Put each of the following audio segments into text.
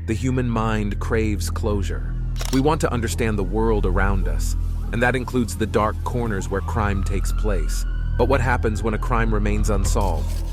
The human mind craves closure. We want to understand the world around us, and that includes the dark corners where crime takes place. But what happens when a crime remains unsolved?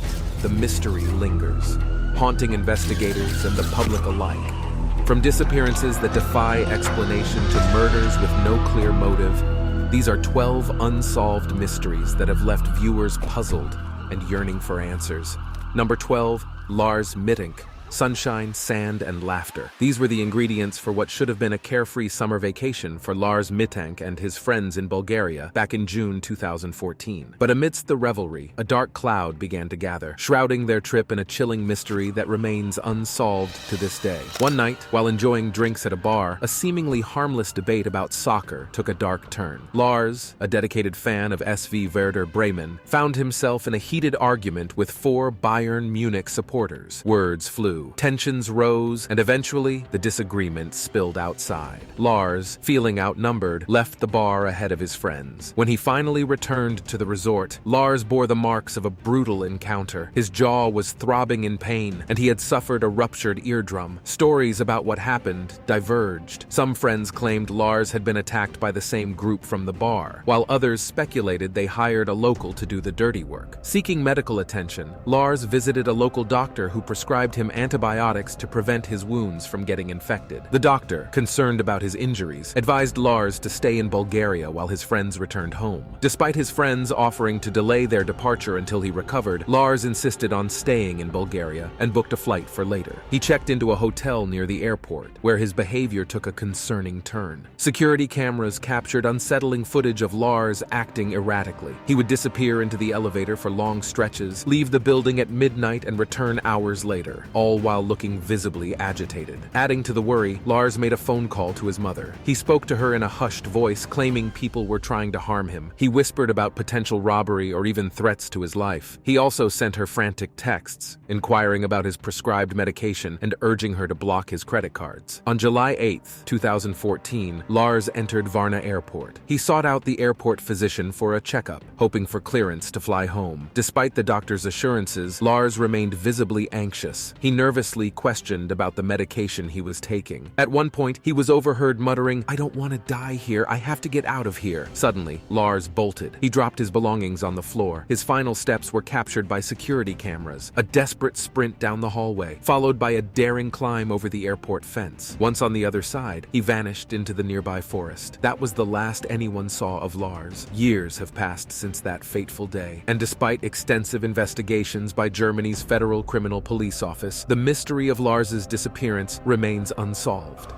The mystery lingers, haunting investigators and the public alike. From disappearances that defy explanation to murders with no clear motive, these are 12 unsolved mysteries that have left viewers puzzled and yearning for answers. Number 12, Lars Mitten. Sunshine, sand, and laughter. These were the ingredients for what should have been a carefree summer vacation for Lars Mitten and his friends in Bulgaria back in June 2014. But amidst the revelry, a dark cloud began to gather, shrouding their trip in a chilling mystery that remains unsolved to this day. One night, while enjoying drinks at a bar, a seemingly harmless debate about soccer took a dark turn. Lars, a dedicated fan of SV Werder Bremen, found himself in a heated argument with 4 Bayern Munich supporters. Words flew. Tensions rose, and eventually, the disagreement spilled outside. Lars, feeling outnumbered, left the bar ahead of his friends. When he finally returned to the resort, Lars bore the marks of a brutal encounter. His jaw was throbbing in pain, and he had suffered a ruptured eardrum. Stories about what happened diverged. Some friends claimed Lars had been attacked by the same group from the bar, while others speculated they hired a local to do the dirty work. Seeking medical attention, Lars visited a local doctor who prescribed him antibiotics to prevent his wounds from getting infected. The doctor, concerned about his injuries, advised Lars to stay in Bulgaria while his friends returned home. Despite his friends offering to delay their departure until he recovered, Lars insisted on staying in Bulgaria and booked a flight for later. He checked into a hotel near the airport, where his behavior took a concerning turn. Security cameras captured unsettling footage of Lars acting erratically. He would disappear into the elevator for long stretches, leave the building at midnight, and return hours later, all while looking visibly agitated. Adding to the worry, Lars made a phone call to his mother. He spoke to her in a hushed voice, claiming people were trying to harm him. He whispered about potential robbery or even threats to his life. He also sent her frantic texts, inquiring about his prescribed medication and urging her to block his credit cards. On July 8, 2014, Lars entered Varna Airport. He sought out the airport physician for a checkup, hoping for clearance to fly home. Despite the doctor's assurances, Lars remained visibly anxious. He nervously questioned about the medication he was taking. At one point, he was overheard muttering, "I don't want to die here, I have to get out of here." Suddenly, Lars bolted. He dropped his belongings on the floor. His final steps were captured by security cameras. A desperate sprint down the hallway, followed by a daring climb over the airport fence. Once on the other side, he vanished into the nearby forest. That was the last anyone saw of Lars. Years have passed since that fateful day, and despite extensive investigations by Germany's Federal Criminal Police Office, the mystery of Lars's disappearance remains unsolved.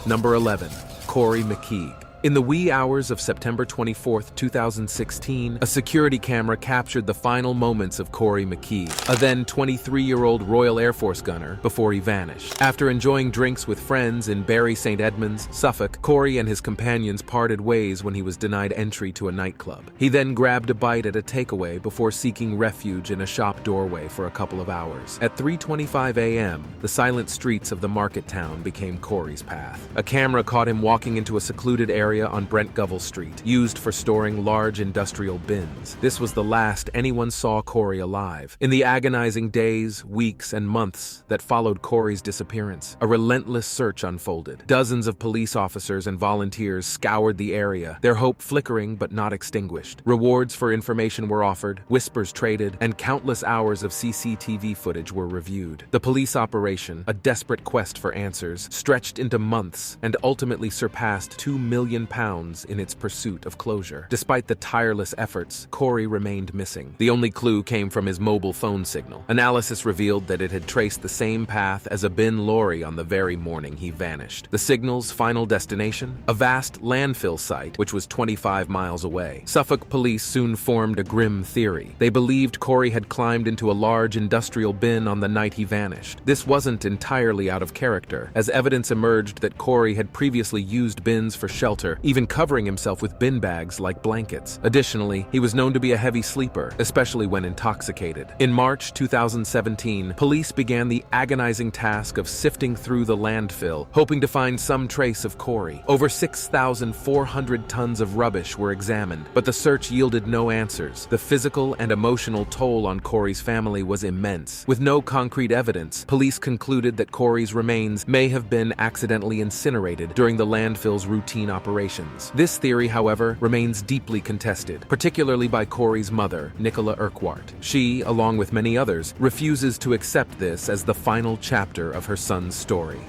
Number 11. Mcke. In the wee hours of September 24, 2016, a security camera captured the final moments of Mcke, a then 23-year-old Royal Air Force gunner, before he vanished. After enjoying drinks with friends in Bury St. Edmunds, Suffolk, Corey and his companions parted ways when he was denied entry to a nightclub. He then grabbed a bite at a takeaway before seeking refuge in a shop doorway for a couple of hours. At 3:25 a.m., the silent streets of the market town became Corey's path. A camera caught him walking into a secluded area on Brent Govell Street, used for storing large industrial bins. This was the last anyone saw Corey alive. In the agonizing days, weeks, and months that followed Corey's disappearance, a relentless search unfolded. Dozens of police officers and volunteers scoured the area, their hope flickering but not extinguished. Rewards for information were offered, whispers traded, and countless hours of CCTV footage were reviewed. The police operation, a desperate quest for answers, stretched into months and ultimately surpassed £2 million in its pursuit of closure. Despite the tireless efforts, Corey remained missing. The only clue came from his mobile phone signal. Analysis revealed that it had traced the same path as a bin lorry on the very morning he vanished. The signal's final destination? A vast landfill site, which was 25 miles away. Suffolk police soon formed a grim theory. They believed Corey had climbed into a large industrial bin on the night he vanished. This wasn't entirely out of character, as evidence emerged that Corey had previously used bins for shelter shelter, even covering himself with bin bags like blankets. Additionally, he was known to be a heavy sleeper, especially when intoxicated. In March 2017, police began the agonizing task of sifting through the landfill, hoping to find some trace of Corey. Over 6,400 tons of rubbish were examined, but the search yielded no answers. The physical and emotional toll on Corey's family was immense. With no concrete evidence, police concluded that Corey's remains may have been accidentally incinerated during the landfill's routine operations. This theory, however, remains deeply contested, particularly by Corey's mother, Nicola Urquhart. She, along with many others, refuses to accept this as the final chapter of her son's story.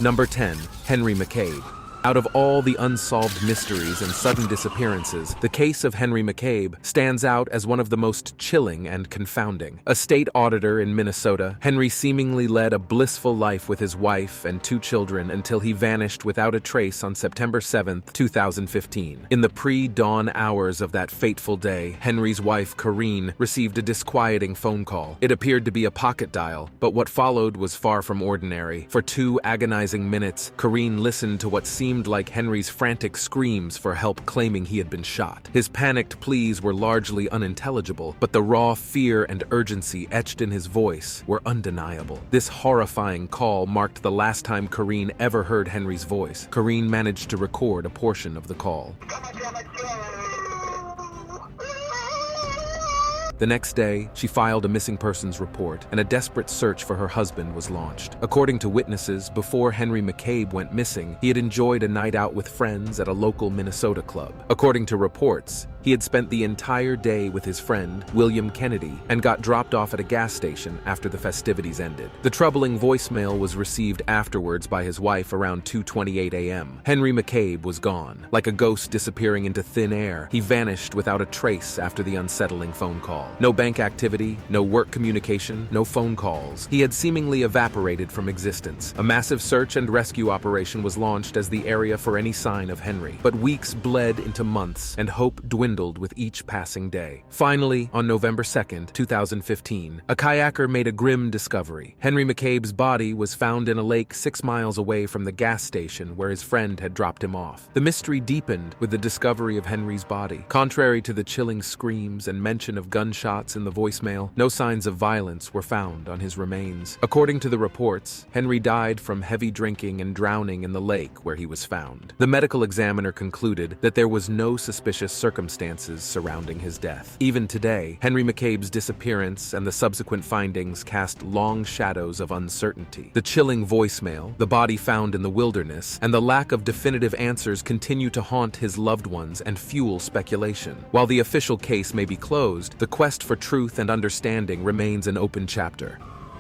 Number 10. Henry McCabe. Out of all the unsolved mysteries and sudden disappearances, the case of Henry McCabe stands out as one of the most chilling and confounding. A state auditor in Minnesota, Henry seemingly led a blissful life with his wife and 2 children until he vanished without a trace on September 7, 2015. In the pre-dawn hours of that fateful day, Henry's wife, Corrine, received a disquieting phone call. It appeared to be a pocket dial, but what followed was far from ordinary. For 2 agonizing minutes, Corrine listened to what seemed like Henry's frantic screams for help, claiming he had been shot. His panicked pleas were largely unintelligible, but the raw fear and urgency etched in his voice were undeniable. This horrifying call marked the last time Corrine ever heard Henry's voice. Corrine managed to record a portion of the call. The next day, she filed a missing persons report, and a desperate search for her husband was launched. According to witnesses, before Henry McCabe went missing, he had enjoyed a night out with friends at a local Minnesota club. According to reports, he had spent the entire day with his friend, William Kennedy, and got dropped off at a gas station after the festivities ended. The troubling voicemail was received afterwards by his wife around 2:28 a.m. Henry McCabe was gone. Like a ghost disappearing into thin air, he vanished without a trace after the unsettling phone call. No bank activity, no work communication, no phone calls. He had seemingly evaporated from existence. A massive search and rescue operation was launched as the area for any sign of Henry. But weeks bled into months, and hope dwindled with each passing day. Finally, on November 2nd, 2015, a kayaker made a grim discovery. Henry McCabe's body was found in a lake 6 miles away from the gas station where his friend had dropped him off. The mystery deepened with the discovery of Henry's body. Contrary to the chilling screams and mention of gunshots in the voicemail, no signs of violence were found on his remains. According to the reports, Henry died from heavy drinking and drowning in the lake where he was found. The medical examiner concluded that there was no suspicious circumstances surrounding his death. Even today, Henry McCabe's disappearance and the subsequent findings cast long shadows of uncertainty. The chilling voicemail, the body found in the wilderness, and the lack of definitive answers continue to haunt his loved ones and fuel speculation. While the official case may be closed, the quest for truth and understanding remains an open chapter.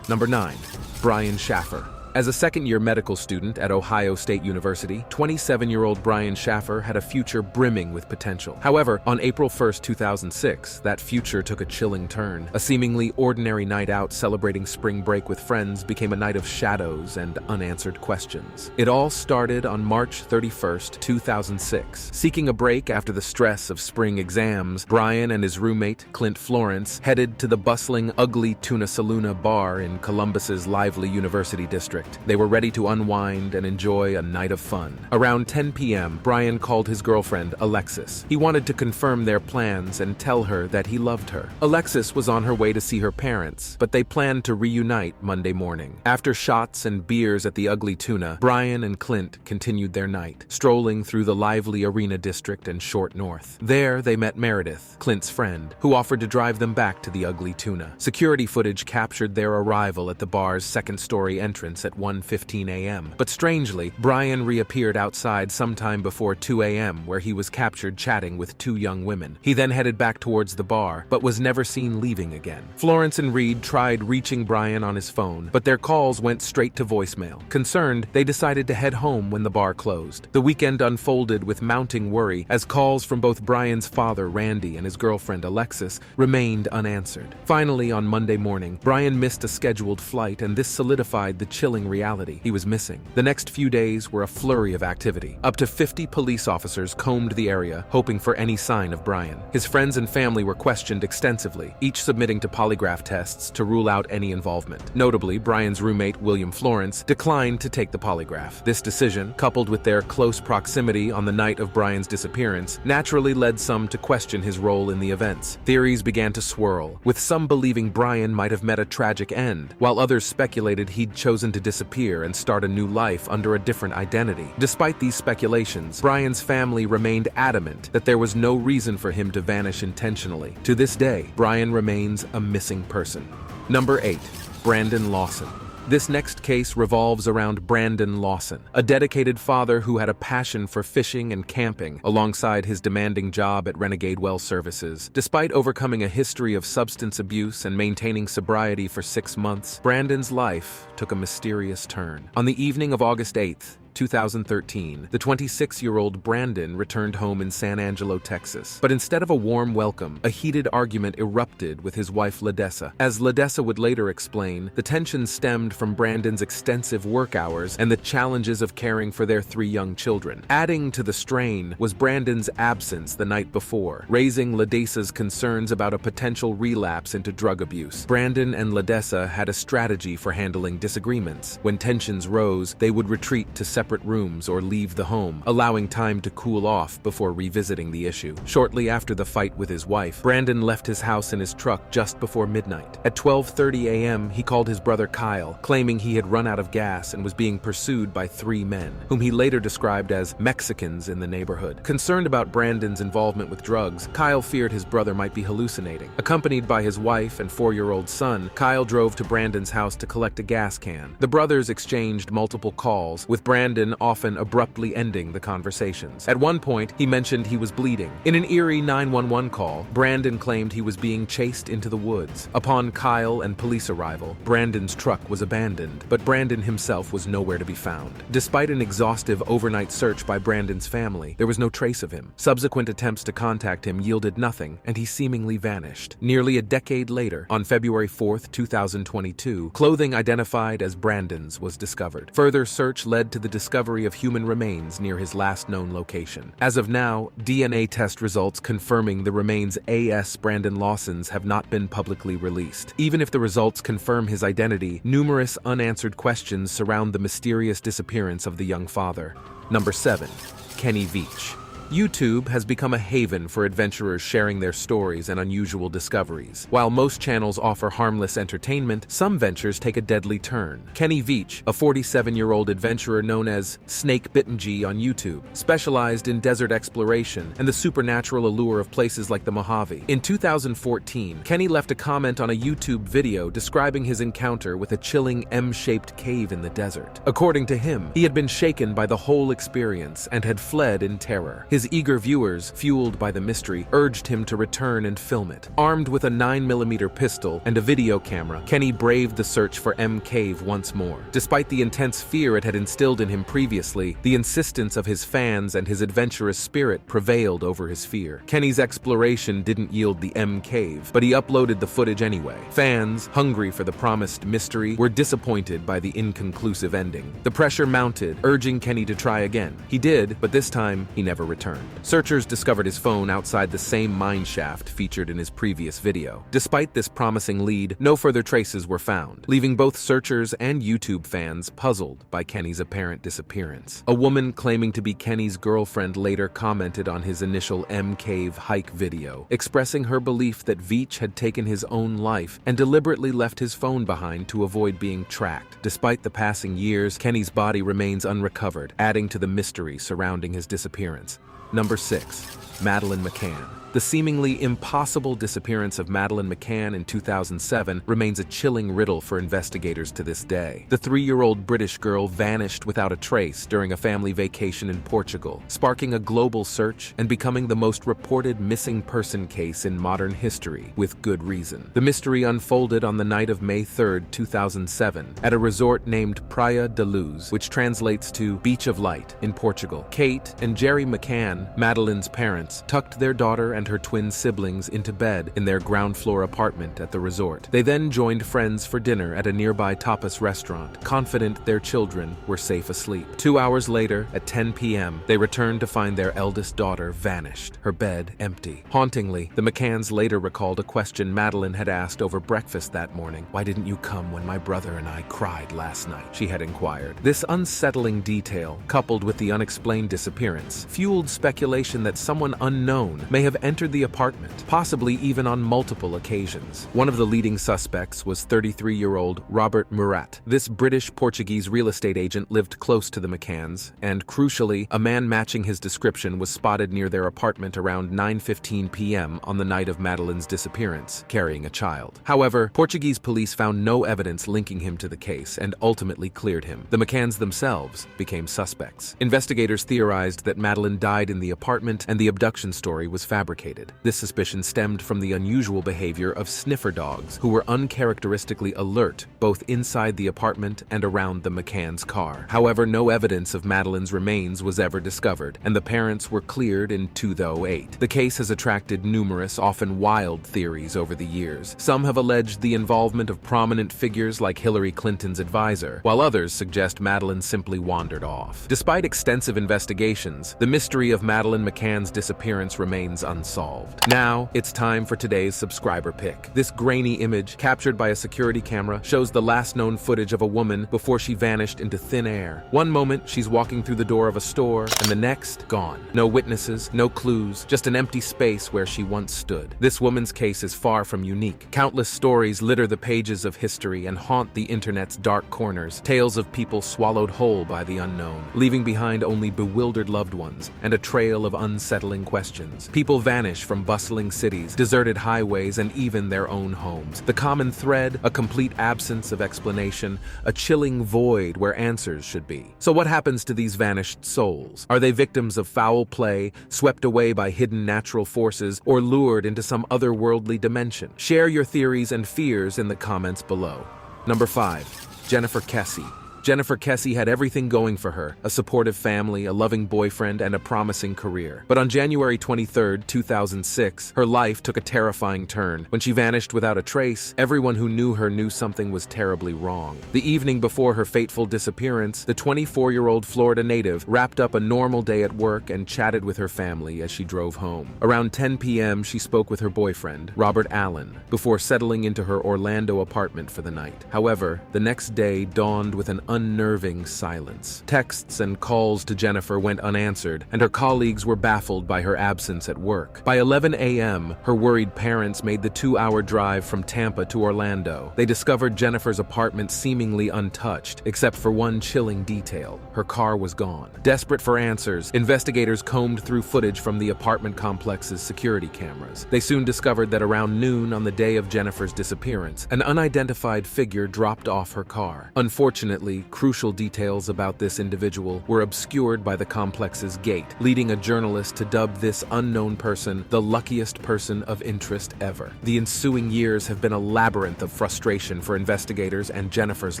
Number 9. Brian Schaffer. As a second-year medical student at Ohio State University, 27-year-old Brian Schaffer had a future brimming with potential. However, on April 1, 2006, that future took a chilling turn. A seemingly ordinary night out celebrating spring break with friends became a night of shadows and unanswered questions. It all started on March 31, 2006. Seeking a break after the stress of spring exams, Brian and his roommate, Clint Florence, headed to the bustling Ugly Tuna Saloon bar in Columbus's lively University District. They were ready to unwind and enjoy a night of fun. Around 10 p.m., Brian called his girlfriend, Alexis. He wanted to confirm their plans and tell her that he loved her. Alexis was on her way to see her parents, but they planned to reunite Monday morning. After shots and beers at the Ugly Tuna, Brian and Clint continued their night, strolling through the lively Arena District and Short North. There, they met Meredith, Clint's friend, who offered to drive them back to the Ugly Tuna. Security footage captured their arrival at the bar's second-story entrance at 1:15 a.m. But strangely, Brian reappeared outside sometime before 2 a.m. where he was captured chatting with 2 young women. He then headed back towards the bar, but was never seen leaving again. Florence and Reed tried reaching Brian on his phone, but their calls went straight to voicemail. Concerned, they decided to head home when the bar closed. The weekend unfolded with mounting worry as calls from both Brian's father, Randy, and his girlfriend, Alexis, remained unanswered. Finally, on Monday morning, Brian missed a scheduled flight, and this solidified the chilling shocking reality. He was missing. The next few days were a flurry of activity. Up to 50 police officers combed the area, hoping for any sign of Brian. His friends and family were questioned extensively, each submitting to polygraph tests to rule out any involvement. Notably, Brian's roommate, William Florence, declined to take the polygraph. This decision, coupled with their close proximity on the night of Brian's disappearance, naturally led some to question his role in the events. Theories began to swirl, with some believing Brian might have met a tragic end, while others speculated he'd chosen to disappear and start a new life under a different identity. Despite these speculations, Brian's family remained adamant that there was no reason for him to vanish intentionally. To this day, Brian remains a missing person. Number 8. Brandon Lawson. This next case revolves around Brandon Lawson, a dedicated father who had a passion for fishing and camping alongside his demanding job at Renegade Well Services. Despite overcoming a history of substance abuse and maintaining sobriety for 6 months, Brandon's life took a mysterious turn. On the evening of August 8th, 2013, the 26-year-old Brandon returned home in San Angelo, Texas. But instead of a warm welcome, a heated argument erupted with his wife Ladessa. As Ladessa would later explain, the tension stemmed from Brandon's extensive work hours and the challenges of caring for their 3 young children. Adding to the strain was Brandon's absence the night before, raising Ladessa's concerns about a potential relapse into drug abuse. Brandon and Ladessa had a strategy for handling disagreements. When tensions rose, they would retreat to separate rooms or leave the home, allowing time to cool off before revisiting the issue. Shortly after the fight with his wife, Brandon left his house in his truck just before midnight. At 12:30 a.m., he called his brother Kyle, claiming he had run out of gas and was being pursued by 3 men, whom he later described as Mexicans in the neighborhood. Concerned about Brandon's involvement with drugs, Kyle feared his brother might be hallucinating. Accompanied by his wife and 4-year-old son, Kyle drove to Brandon's house to collect a gas can. The brothers exchanged multiple calls, with Brandon often abruptly ending the conversations. At one point, he mentioned he was bleeding. In an eerie 911 call, Brandon claimed he was being chased into the woods. Upon Kyle and police arrival, Brandon's truck was abandoned, but Brandon himself was nowhere to be found. Despite an exhaustive overnight search by Brandon's family, there was no trace of him. Subsequent attempts to contact him yielded nothing, and he seemingly vanished. Nearly a decade later, on February 4th, 2022, clothing identified as Brandon's was discovered. Further search led to the discovery of human remains near his last known location. As of now, DNA test results confirming the remains AS Brandon Lawson's have not been publicly released. Even if the results confirm his identity, numerous unanswered questions surround the mysterious disappearance of the young father. Number 7. Kenny Veach. YouTube has become a haven for adventurers sharing their stories and unusual discoveries. While most channels offer harmless entertainment, some ventures take a deadly turn. Kenny Veach, a 47-year-old adventurer known as Snake Bittenji on YouTube, specialized in desert exploration and the supernatural allure of places like the Mojave. In 2014, Kenny left a comment on a YouTube video describing his encounter with a chilling M-shaped cave in the desert. According to him, he had been shaken by the whole experience and had fled in terror. His eager viewers, fueled by the mystery, urged him to return and film it. Armed with a 9mm pistol and a video camera, Kenny braved the search for Mccabe once more. Despite the intense fear it had instilled in him previously, the insistence of his fans and his adventurous spirit prevailed over his fear. Kenny's exploration didn't yield the Mccabe, but he uploaded the footage anyway. Fans, hungry for the promised mystery, were disappointed by the inconclusive ending. The pressure mounted, urging Kenny to try again. He did, but this time, he never returned. Searchers discovered his phone outside the same mine shaft featured in his previous video. Despite this promising lead, no further traces were found, leaving both searchers and YouTube fans puzzled by Kenny's apparent disappearance. A woman claiming to be Kenny's girlfriend later commented on his initial Mcave hike video, expressing her belief that Veach had taken his own life and deliberately left his phone behind to avoid being tracked. Despite the passing years, Kenny's body remains unrecovered, adding to the mystery surrounding his disappearance. Number 6. Meline McCann. The seemingly impossible disappearance of Meline McCann in 2007 remains a chilling riddle for investigators to this day. The 3-year-old British girl vanished without a trace during a family vacation in Portugal, sparking a global search and becoming the most reported missing person case in modern history, with good reason. The mystery unfolded on the night of May 3, 2007, at a resort named Praia da Luz, which translates to Beach of Light, in Portugal. Kate and Jerry McCann, Meline's parents, tucked their daughter and and her twin siblings into bed in their ground-floor apartment at the resort. They then joined friends for dinner at a nearby tapas restaurant, confident their children were safe asleep. 2 hours later, at 10 p.m., they returned to find their eldest daughter vanished, her bed empty. Hauntingly, the McCanns later recalled a question Madeline had asked over breakfast that morning. "Why didn't you come when my brother and I cried last night?" she had inquired. This unsettling detail, coupled with the unexplained disappearance, fueled speculation that someone unknown may have entered the apartment, possibly even on multiple occasions. One of the leading suspects was 33-year-old Robert Murat. This British-Portuguese real estate agent lived close to the McCanns, and crucially, a man matching his description was spotted near their apartment around 9:15 p.m. on the night of Madeline's disappearance, carrying a child. However, Portuguese police found no evidence linking him to the case and ultimately cleared him. The McCanns themselves became suspects. Investigators theorized that Madeline died in the apartment and the abduction story was fabricated. This suspicion stemmed from the unusual behavior of sniffer dogs, who were uncharacteristically alert both inside the apartment and around the McCann's car. However, no evidence of Madeline's remains was ever discovered, and the parents were cleared in 2008. The case has attracted numerous, often wild theories over the years. Some have alleged the involvement of prominent figures like Hillary Clinton's advisor, while others suggest Madeline simply wandered off. Despite extensive investigations, the mystery of Meline McCann's disappearance remains unsolved. Now, it's time for today's subscriber pick. This grainy image, captured by a security camera, shows the last known footage of a woman before she vanished into thin air. One moment, she's walking through the door of a store, and the next, gone. No witnesses, no clues, just an empty space where she once stood. This woman's case is far from unique. Countless stories litter the pages of history and haunt the internet's dark corners, tales of people swallowed whole by the unknown, leaving behind only bewildered loved ones and a trail of unsettling questions. People vanish from bustling cities, deserted highways, and even their own homes. The common thread, a complete absence of explanation, a chilling void where answers should be. So what happens to these vanished souls? Are they victims of foul play, swept away by hidden natural forces, or lured into some otherworldly dimension? Share your theories and fears in the comments below. Number 5. Jenniferessie. Jenniferessie had everything going for her: a supportive family, a loving boyfriend, and a promising career. But on January 23, 2006, her life took a terrifying turn. When she vanished without a trace, everyone who knew her knew something was terribly wrong. The evening before her fateful disappearance, the 24-year-old Florida native wrapped up a normal day at work and chatted with her family as she drove home. Around 10 p.m., she spoke with her boyfriend, Robert Allen, before settling into her Orlando apartment for the night. However, the next day dawned with an unnerving silence. Texts and calls to Jennifer went unanswered, and her colleagues were baffled by her absence at work. By 11 a.m., her worried parents made the 2-hour drive from Tampa to Orlando. They discovered Jennifer's apartment seemingly untouched, except for one chilling detail: her car was gone. Desperate for answers, investigators combed through footage from the apartment complex's security cameras. They soon discovered that around noon on the day of Jennifer's disappearance, an unidentified figure dropped off her car. Unfortunately, crucial details about this individual were obscured by the complex's gate, leading a journalist to dub this unknown person the luckiest person of interest ever. The ensuing years have been a labyrinth of frustration for investigators and Jennifer's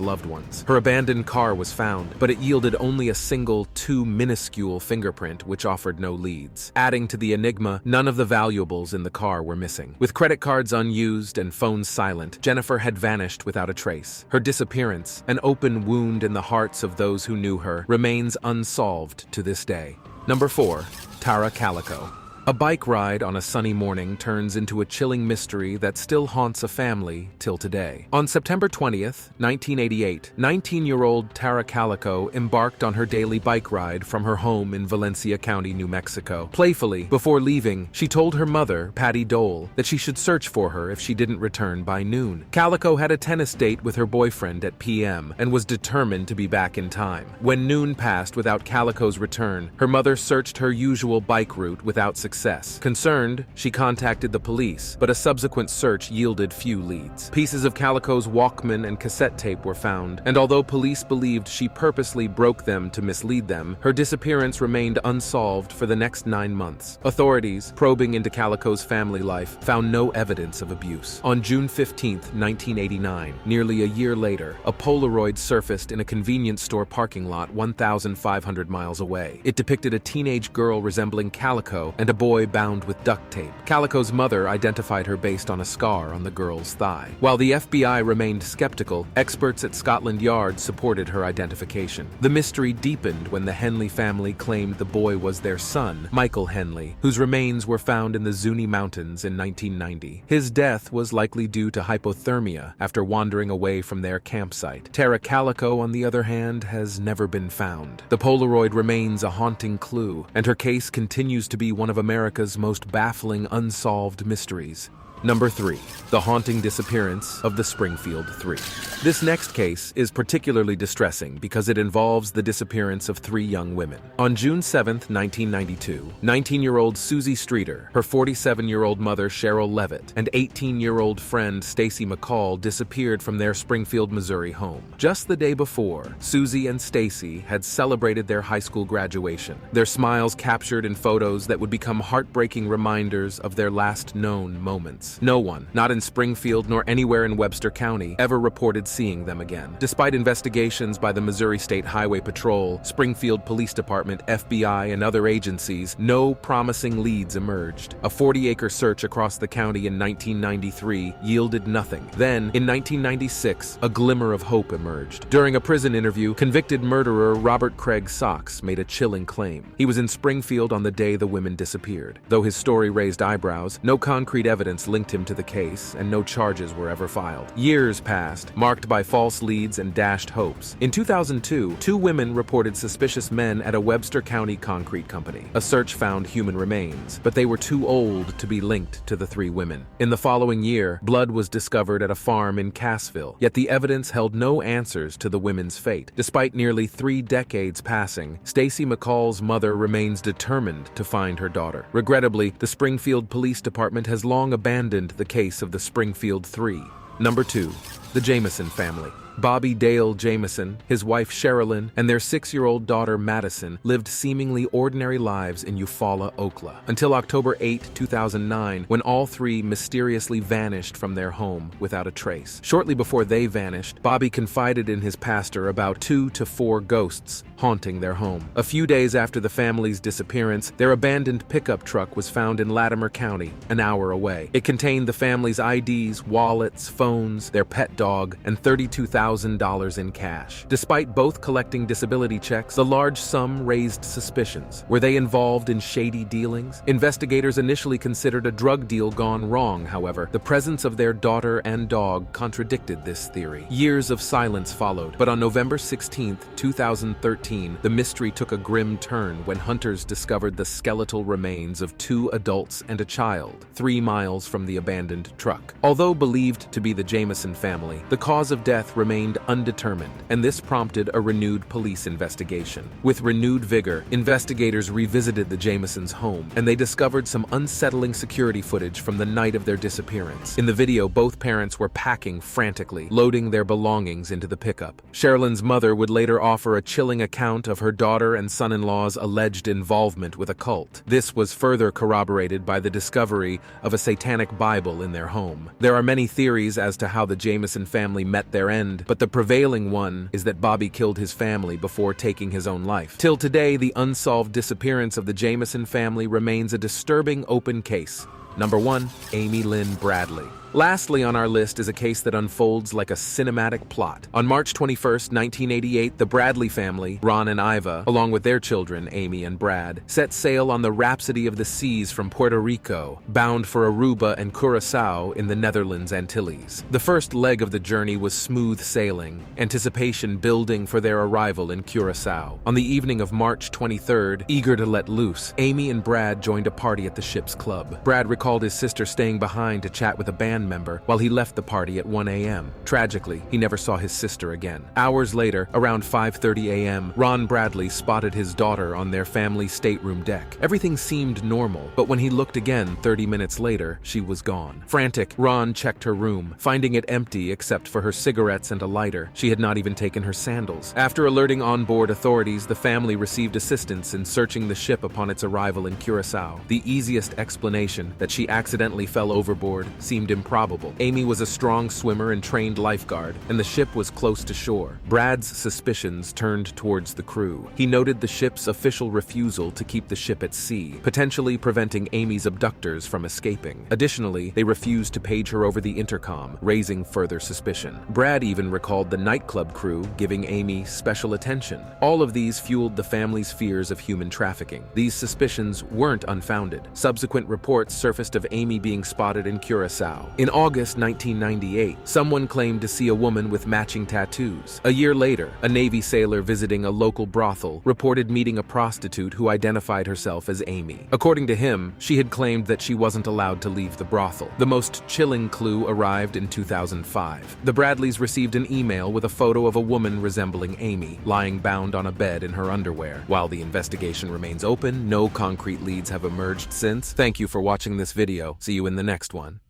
loved ones. Her abandoned car was found, but it yielded only a single, too minuscule fingerprint, which offered no leads. Adding to the enigma, none of the valuables in the car were missing. With credit cards unused and phones silent, Jennifer had vanished without a trace. Her disappearance, an open wound in the hearts of those who knew her, remains unsolved to this day. Number 4. Calico. A bike ride on a sunny morning turns into a chilling mystery that still haunts a family till today. On September 20th, 1988, 19-year-old Calico embarked on her daily bike ride from her home in Valencia County, New Mexico. Playfully, before leaving, she told her mother, Patty Dole, that she should search for her if she didn't return by noon. Calico had a tennis date with her boyfriend at p.m. and was determined to be back in time. When noon passed without Calico's return, her mother searched her usual bike route without success. Concerned, she contacted the police, but a subsequent search yielded few leads. Pieces of Calico's Walkman and cassette tape were found, and although police believed she purposely broke them to mislead them, her disappearance remained unsolved for the next 9 months. Authorities, probing into Calico's family life, found no evidence of abuse. On June 15, 1989, nearly a year later, a Polaroid surfaced in a convenience store parking lot 1,500 miles away. It depicted a teenage girl resembling Calico and a boy boy bound with duct tape. Calico's mother identified her based on a scar on the girl's thigh. While the FBI remained skeptical, experts at Scotland Yard supported her identification. The mystery deepened when the Henley family claimed the boy was their son, Michael Henley, whose remains were found in the Zuni Mountains in 1990. His death was likely due to hypothermia after wandering away from their campsite. Tara Calico, on the other hand, has never been found. The Polaroid remains a haunting clue, and her case continues to be one of America's most baffling unsolved mysteries. Number 3. The haunting disappearance of the Springfield Three. This next case is particularly distressing because it involves the disappearance of 3 young women. On June 7, 1992, 19-year-old Susie Streeter, her 47-year-old mother Cheryl Levitt, and 18-year-old friend Stacy McCall disappeared from their Springfield, Missouri home. Just the day before, Susie and Stacy had celebrated their high school graduation, their smiles captured in photos that would become heartbreaking reminders of their last known moments. No one, not in Springfield nor anywhere in Webster County, ever reported seeing them again. Despite investigations by the Missouri State Highway Patrol, Springfield Police Department, FBI, and other agencies, no promising leads emerged. A 40-acre search across the county in 1993 yielded nothing. Then, in 1996, a glimmer of hope emerged. During a prison interview, convicted murderer Robert Craig Sox made a chilling claim. He was in Springfield on the day the women disappeared. Though his story raised eyebrows, no concrete evidence linked him to the case, and no charges were ever filed. Years passed, marked by false leads and dashed hopes. In 2002, 2 women reported suspicious men at a Webster County concrete company. A search found human remains, but they were too old to be linked to the 3 women. In the following year, blood was discovered at a farm in Cassville, yet the evidence held no answers to the women's fate. Despite nearly 3 decades passing, Stacy McCall's mother remains determined to find her daughter. Regrettably, the Springfield Police Department has long abandoned the case of the Springfield Three. Number 2. The Jameson Family. Bobby Dale Jameson, his wife Sherilyn, and their 6-year-old daughter Madison lived seemingly ordinary lives in Eufaula, Oklahoma, until October 8, 2009, when all 3 mysteriously vanished from their home without a trace. Shortly before they vanished, Bobby confided in his pastor about 2 to 4 ghosts haunting their home. A few days after the family's disappearance, their abandoned pickup truck was found in Latimer County, an hour away. It contained the family's IDs, wallets, phones, their pet dog, and $32,000 in cash. Despite both collecting disability checks, the large sum raised suspicions. Were they involved in shady dealings? Investigators initially considered a drug deal gone wrong, however. The presence of their daughter and dog contradicted this theory. Years of silence followed, but on November 16, 2013, the mystery took a grim turn when hunters discovered the skeletal remains of 2 adults and a child, 3 miles from the abandoned truck. Although believed to be the Jameson family, the cause of death remained undetermined, and this prompted a renewed police investigation. With renewed vigor, investigators revisited the Jamesons' home, and they discovered some unsettling security footage from the night of their disappearance. In the video, both parents were packing frantically, loading their belongings into the pickup. Sherilyn's mother would later offer a chilling account of her daughter and son-in-law's alleged involvement with a cult. This was further corroborated by the discovery of a satanic Bible in their home. There are many theories as to how the Jameson family met their end, but the prevailing one is that Bobby killed his family before taking his own life. Till today, the unsolved disappearance of the Jameson family remains a disturbing open case. Number 1. Amy Lynn Bradley. Lastly on our list is a case that unfolds like a cinematic plot. On March 21, 1988, the Bradley family, Ron and Iva, along with their children, Amy and Brad, set sail on the Rhapsody of the Seas from Puerto Rico, bound for Aruba and Curaçao in the Netherlands Antilles. The first leg of the journey was smooth sailing, anticipation building for their arrival in Curaçao. On the evening of March 23rd, eager to let loose, Amy and Brad joined a party at the ship's club. Brad recalled his sister staying behind to chat with a band member while he left the party at 1 a.m. Tragically, he never saw his sister again. Hours later, around 5:30 a.m., Ron Bradley spotted his daughter on their family stateroom deck. Everything seemed normal, but when he looked again 30 minutes later, she was gone. Frantic, Ron checked her room, finding it empty except for her cigarettes and a lighter. She had not even taken her sandals. After alerting onboard authorities, the family received assistance in searching the ship upon its arrival in Curaçao. The easiest explanation, that she accidentally fell overboard, seemed improbable. improbable. Amy was a strong swimmer and trained lifeguard, and the ship was close to shore. Brad's suspicions turned towards the crew. He noted the ship's official refusal to keep the ship at sea, potentially preventing Amy's abductors from escaping. Additionally, they refused to page her over the intercom, raising further suspicion. Brad even recalled the nightclub crew giving Amy special attention. All of these fueled the family's fears of human trafficking. These suspicions weren't unfounded. Subsequent reports surfaced of Amy being spotted in Curacao. In August 1998, someone claimed to see a woman with matching tattoos. A year later, a Navy sailor visiting a local brothel reported meeting a prostitute who identified herself as Amy. According to him, she had claimed that she wasn't allowed to leave the brothel. The most chilling clue arrived in 2005. The Bradleys received an email with a photo of a woman resembling Amy, lying bound on a bed in her underwear. While the investigation remains open, no concrete leads have emerged since. Thank you for watching this video. See you in the next one.